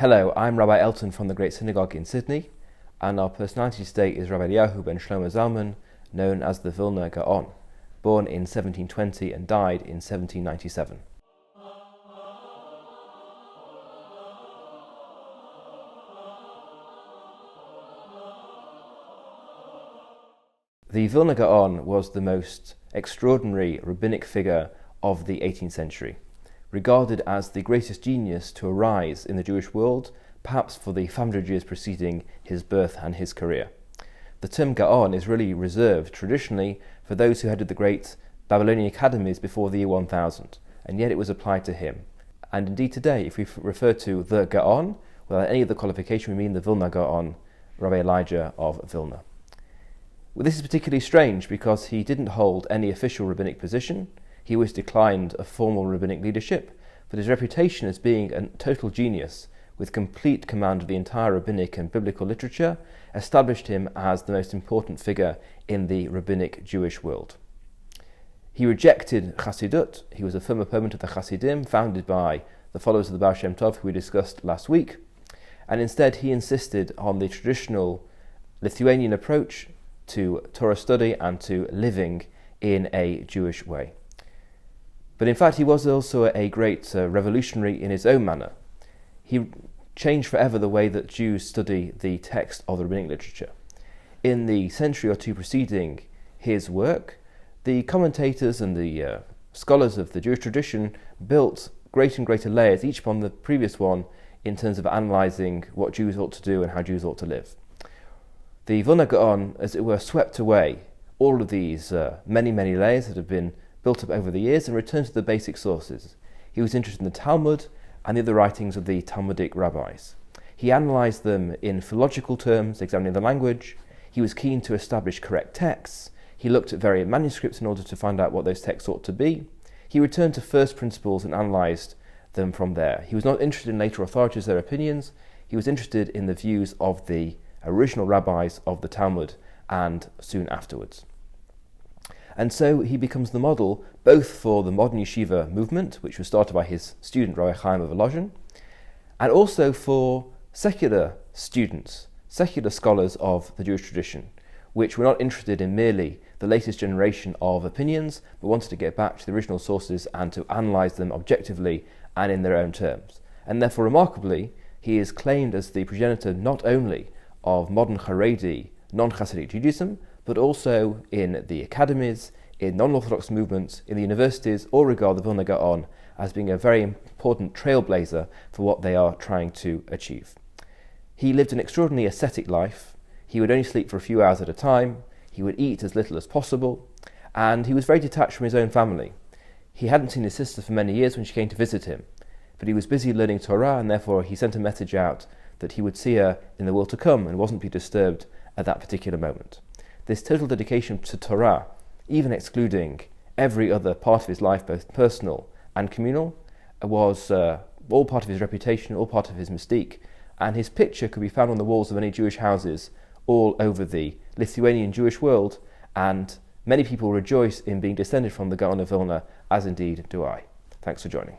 Hello, I'm Rabbi Elton from the Great Synagogue in Sydney, and our personality today is Rabbi Eliyahu ben Shlomo Zalman, known as the Vilna Gaon, born in 1720 and died in 1797. The Vilna Gaon was the most extraordinary rabbinic figure of the 18th century, regarded as the greatest genius to arise in the Jewish world, perhaps for the 500 years preceding his birth and his career. The term Gaon is really reserved traditionally for those who headed the great Babylonian academies before the year 1000, and yet it was applied to him. And indeed today, if we refer to the Gaon, without any other qualification, we mean the Vilna Gaon, Rabbi Elijah of Vilna. Well, this is particularly strange because he didn't hold any official rabbinic position. He always declined a formal rabbinic leadership, but his reputation as being a total genius with complete command of the entire rabbinic and biblical literature established him as the most important figure in the rabbinic Jewish world. He rejected Chassidut. He was a firm opponent of the Chassidim, founded by the followers of the Baal Shem Tov, who we discussed last week, and instead he insisted on the traditional Lithuanian approach to Torah study and to living in a Jewish way. But in fact, he was also a great revolutionary in his own manner. He changed forever the way that Jews study the text of the rabbinic literature. In the century or two preceding his work, the commentators and the scholars of the Jewish tradition built greater and greater layers, each upon the previous one, in terms of analysing what Jews ought to do and how Jews ought to live. The Vilna Gaon, as it were, swept away all of these many layers that have been built up over the years and returned to the basic sources. He was interested in the Talmud and the other writings of the Talmudic rabbis. He analysed them in philological terms, examining the language. He was keen to establish correct texts. He looked at various manuscripts in order to find out what those texts ought to be. He returned to first principles and analysed them from there. He was not interested in later authorities, their opinions. He was interested in the views of the original rabbis of the Talmud and soon afterwards. And so he becomes the model both for the modern yeshiva movement, which was started by his student Rabbi Chaim of Volozhin, and also for secular students, secular scholars of the Jewish tradition, which were not interested in merely the latest generation of opinions, but wanted to get back to the original sources and to analyse them objectively and in their own terms. And therefore, remarkably, he is claimed as the progenitor not only of modern Haredi, non-Chassidic Judaism, but also in the academies, in non-Orthodox movements, in the universities, all regard the Vilna Gaon as being a very important trailblazer for what they are trying to achieve. He lived an extraordinarily ascetic life. He would only sleep for a few hours at a time. He would eat as little as possible, and he was very detached from his own family. He hadn't seen his sister for many years when she came to visit him, but he was busy learning Torah, and therefore he sent a message out that he would see her in the world to come and wasn't be disturbed at that particular moment. This total dedication to Torah, even excluding every other part of his life, both personal and communal, was all part of his reputation, all part of his mystique, and his picture could be found on the walls of many Jewish houses all over the Lithuanian Jewish world, and many people rejoice in being descended from the Gaon of Vilna, as indeed do I. Thanks for joining.